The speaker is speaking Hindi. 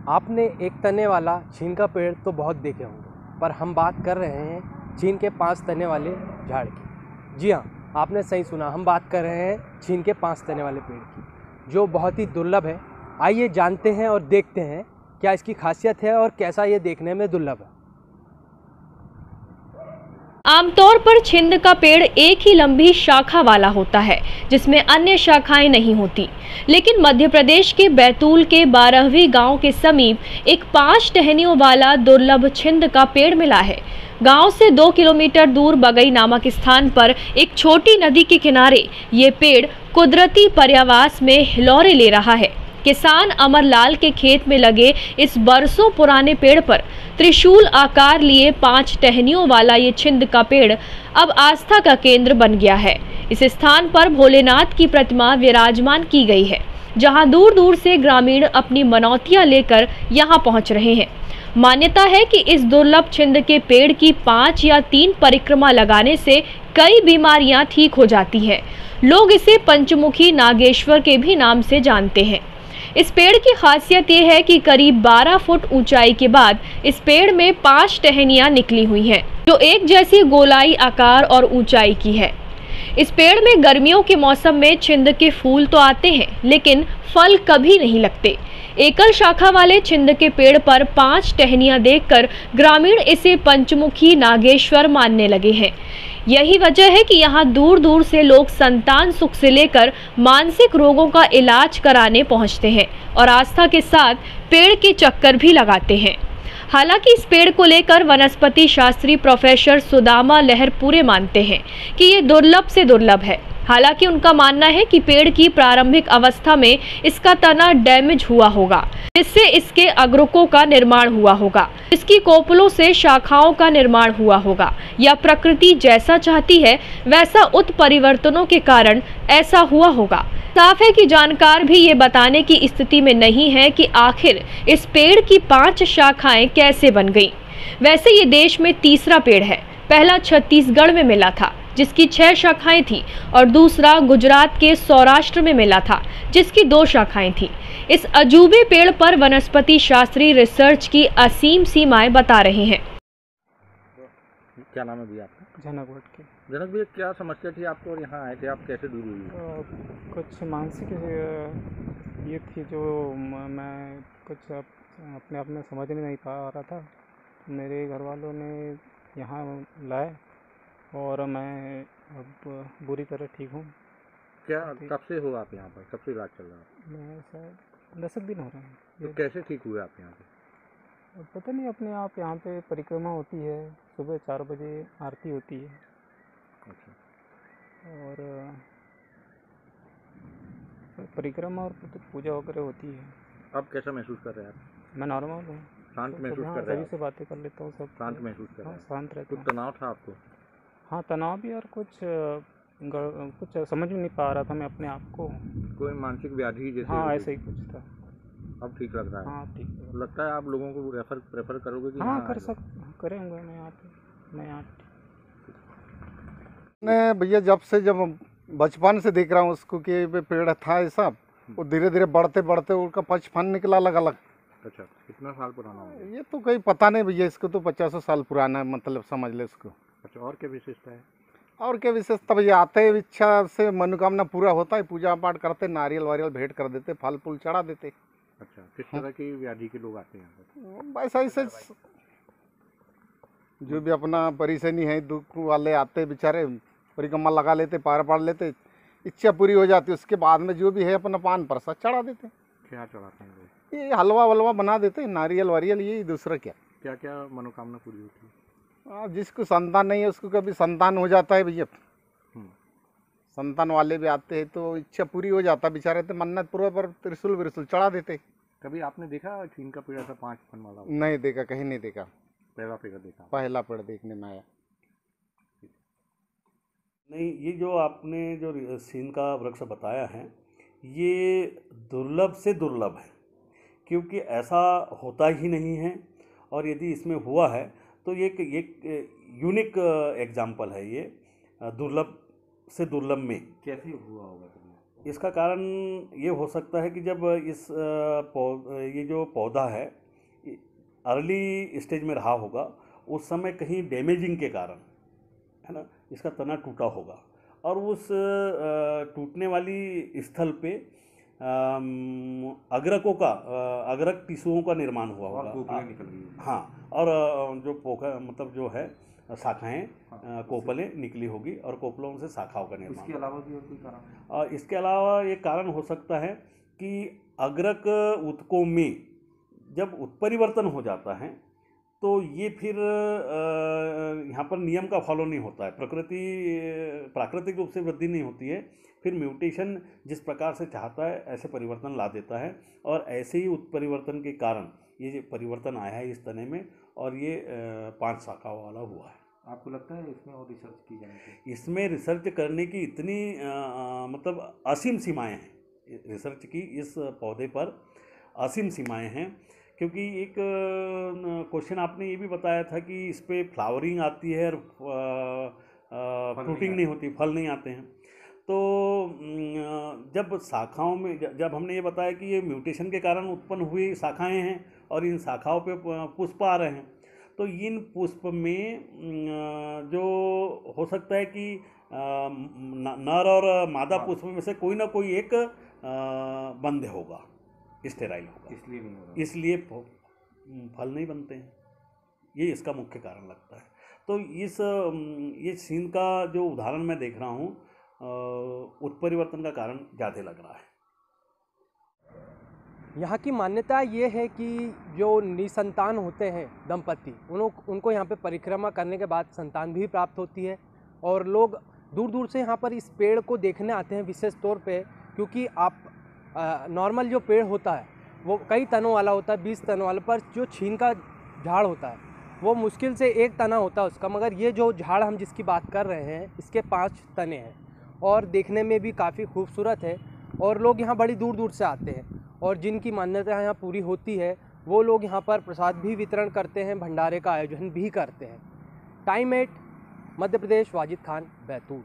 आपने एक तने वाला छीन का पेड़ तो बहुत देखे होंगे, पर हम बात कर रहे हैं छीन के 5 तने वाले झाड़ की। जी हाँ, आपने सही सुना, हम बात कर रहे हैं छीन के 5 तने वाले पेड़ की, जो बहुत ही दुर्लभ है। आइए जानते हैं और देखते हैं क्या इसकी खासियत है और कैसा ये देखने में दुर्लभ है। आमतौर पर छिंद का पेड़ एक ही लंबी शाखा वाला होता है जिसमें अन्य शाखाएं नहीं होती, लेकिन मध्य प्रदेश के बैतूल के 12वीं गांव के समीप एक 5 टहनियों वाला दुर्लभ छिंद का पेड़ मिला है। गांव से 2 किलोमीटर दूर बगई नामक स्थान पर एक छोटी नदी के किनारे ये पेड़ कुदरती पर्यावास में हिलोरे ले रहा है। किसान अमरलाल के खेत में लगे इस बरसों पुराने पेड़ पर त्रिशूल आकार लिए 5 टहनियों वाला ये छिंद का पेड़ अब आस्था का केंद्र बन गया है। इस स्थान पर भोलेनाथ की प्रतिमा विराजमान की गई है, जहां दूर दूर से ग्रामीण अपनी मनौतियां लेकर यहां पहुंच रहे हैं। मान्यता है कि इस दुर्लभ छिंद के पेड़ की 5 या 3 परिक्रमा लगाने से कई बीमारियां ठीक हो जाती हैं। लोग इसे पंचमुखी नागेश्वर के भी नाम से जानते हैं। इस पेड़ की खासियत ये है कि करीब 12 फुट ऊंचाई के बाद इस पेड़ में 5 टहनियां निकली हुई हैं, जो एक जैसी गोलाई आकार और ऊंचाई की है। इस पेड़ में गर्मियों के मौसम में छिंद के फूल तो आते हैं, लेकिन फल कभी नहीं लगते। एकल शाखा वाले छिंद के पेड़ पर 5 टहनियां देखकर ग्रामीण इसे पंचमुखी नागेश्वर मानने लगे हैं। यही वजह है कि यहाँ दूर दूर से लोग संतान सुख से लेकर मानसिक रोगों का इलाज कराने पहुँचते हैं और आस्था के साथ पेड़ के चक्कर भी लगाते हैं। हालांकि इस पेड़ को लेकर वनस्पति शास्त्री प्रोफेसर सुदामा लहरपुरे मानते हैं कि ये दुर्लभ से दुर्लभ है। हालांकि उनका मानना है कि पेड़ की प्रारंभिक अवस्था में इसका तना डैमेज हुआ होगा, जिससे इसके अग्रकों का निर्माण हुआ होगा, इसकी कोपलों से शाखाओं का निर्माण हुआ होगा, या प्रकृति जैसा चाहती है वैसा उत्परिवर्तनों के कारण ऐसा हुआ होगा। साफ है कि जानकार भी ये बताने की स्थिति में नहीं है कि आखिर इस पेड़ की 5 शाखाएं कैसे बन गईं। वैसे ये देश में तीसरा पेड़ है। पहला छत्तीसगढ़ में मिला था, जिसकी 6 शाखाएं थी, और दूसरा गुजरात के सौराष्ट्र में मिला था, जिसकी 2 शाखाएं थी। इस अजूबे पेड़ पर वनस्पति शास्त्री रिसर्च की असीम सीमाएं बता रहे हैं। क्या नाम है भैया आपका? जनक भट्ट के। जनक भैया, क्या समस्या थी आपको और यहाँ आए थे आप, कैसे दूर हुई? कुछ मानसिक ये थी जो मैं कुछ अपने आप में समझ नहीं पा रहा था। मेरे घर वालों ने यहाँ लाए और मैं अब बुरी तरह ठीक हूँ। क्या कब से हो आप यहाँ पर, कब से इलाज चल रहा है? मैं शायद 10 दिन हो रहे हैं। तो कैसे ठीक हुए आप यहाँ पे? पता नहीं, अपने आप यहाँ पे परिक्रमा होती है, सुबह 4 बजे आरती होती है। अच्छा। और परिक्रमा और पूजा वगैरह होती है। अब कैसा महसूस कर रहे हैं आप? मैं नॉर्मल हूँ, शांत महसूस कर रहे सभी हैं? से बातें कर लेता हूँ, सब शांत महसूस कर रहे हैं? शांत रहता कुछ हूँ। तनाव था आपको? हाँ, तनाव भी, और कुछ समझ में नहीं पा रहा था मैं अपने आप को। कोई मानसिक व्याधि जैसे? हाँ, ऐसा ही कुछ था। अब ठीक लग रहा है? हाँ, ठीक है। लगता है आप लोगों को प्रेफर करोगे कि? हाँ, करेंगे। मैं यहाँ भैया जब बचपन से देख रहा हूँ उसको कि पेड़ था ऐसा, वो धीरे धीरे बढ़ते बढ़ते उसका 5 फन निकला अलग अलग। अच्छा, कितना साल पुराना है ये तो कहीं पता नहीं भैया, इसको तो 50 साल पुराना है, मतलब समझ ले इसको। अच्छा, और क्या विशेषता है? और क्या विशेषता भैया, आते इच्छा से मनोकामना पूरा होता है, पूजा पाठ करते, नारियल वारियल भेंट कर देते, फल फूल चढ़ा देते। अच्छा, किस तरह की व्याधि के लोग आते हैं? बस ऐसे जो भी अपना परेशानी है, दुख वाले आते बेचारे, परिक्रमा लगा लेते, पार पाड़ लेते, इच्छा पूरी हो जाती है। उसके बाद में जो भी है अपना पान प्रसाद चढ़ा देते। क्या चढ़ाते हैं लोग? ये हलवा वलवा बना देते, नारियल वारियल, ये दूसरा क्या। क्या क्या मनोकामना पूरी होती है? जिसको संतान नहीं है उसको कभी संतान हो जाता है भैया। संतान वाले भी आते हैं तो इच्छा पूरी हो जाता है बेचारे, तो मन्नत पूरा पर त्रिशूल विरशूल चढ़ा देते। कभी आपने देखा छीन का पेड़ ऐसा 5 फन वाला? नहीं देखा, कहीं नहीं देखा। पहला पेड़ देखा? पहला पेड़ देखने में आया। नहीं, ये जो आपने जो छीन का वृक्ष बताया है, ये दुर्लभ से दुर्लभ है, क्योंकि ऐसा होता ही नहीं है, और यदि इसमें हुआ है तो ये एक यूनिक एग्जाम्पल है। ये दुर्लभ से दुर्लभ में कैसे हुआ होगा? इसका कारण ये हो सकता है कि जब ये जो पौधा है अर्ली स्टेज में रहा होगा, उस समय कहीं डैमेजिंग के कारण, है ना, इसका तना टूटा होगा और उस टूटने वाली स्थल पे अग्रक टिश्यूओं का निर्माण हुआ होगा। कोपलें निकल गई। हाँ, और जो पोखर मतलब जो है शाखाएं, कोपलें निकली होगी और कोपलों से शाखाओं का निर्माण। इसके अलावा भी और कोई कारण है? और इसके अलावा एक कारण हो सकता है कि अग्रक उत्तकों में जब उत्परिवर्तन हो जाता है तो ये फिर यहाँ पर नियम का फॉलो नहीं होता है, प्राकृतिक रूप से वृद्धि नहीं होती है, फिर म्यूटेशन जिस प्रकार से चाहता है ऐसे परिवर्तन ला देता है और ऐसे ही उत्परिवर्तन के कारण ये जो परिवर्तन आया है इस तने में और ये 5 शाखाओं वाला हुआ है। आपको लगता है इसमें और रिसर्च की जानी चाहिए? इसमें रिसर्च करने की इतनी मतलब असीम सीमाएं हैं रिसर्च की, इस पौधे पर असीम सीमाएं हैं, क्योंकि एक क्वेश्चन आपने ये भी बताया था कि इस पर फ्लावरिंग आती है और फ्रूटिंग नहीं होती, फल नहीं आते हैं। तो जब शाखाओं में जब हमने ये बताया कि ये म्यूटेशन के कारण उत्पन्न हुई शाखाएं हैं और इन शाखाओं पे पुष्प आ रहे हैं, तो इन पुष्प में जो हो सकता है कि नर और मादा पुष्प में से कोई ना कोई एक बंद होगा, स्टेराइल होगा, इसलिए नहीं होगा, इसलिए फल नहीं बनते हैं। ये इसका मुख्य कारण लगता है। तो ये सीन का जो उदाहरण मैं देख रहा हूँ उत्परिवर्तन का कारण ज़्यादा लग रहा है। यहाँ की मान्यता ये है कि जो निसंतान होते हैं दंपति, उनको यहाँ पे परिक्रमा करने के बाद संतान भी प्राप्त होती है और लोग दूर दूर से यहाँ पर इस पेड़ को देखने आते हैं विशेष तौर पे, क्योंकि आप नॉर्मल जो पेड़ होता है वो कई तनों वाला होता है, 20 तनों वाला, पर जो छीन का झाड़ होता है वो मुश्किल से 1 तना होता है उसका, मगर ये जो झाड़ हम जिसकी बात कर रहे हैं इसके 5 तने हैं और देखने में भी काफ़ी खूबसूरत है और लोग यहाँ बड़ी दूर दूर से आते हैं और जिनकी मान्यता यहाँ पूरी होती है वो लोग यहाँ पर प्रसाद भी वितरण करते हैं, भंडारे का आयोजन भी करते हैं। टाइम 8 मध्य प्रदेश, वाजिद खान, बैतूल।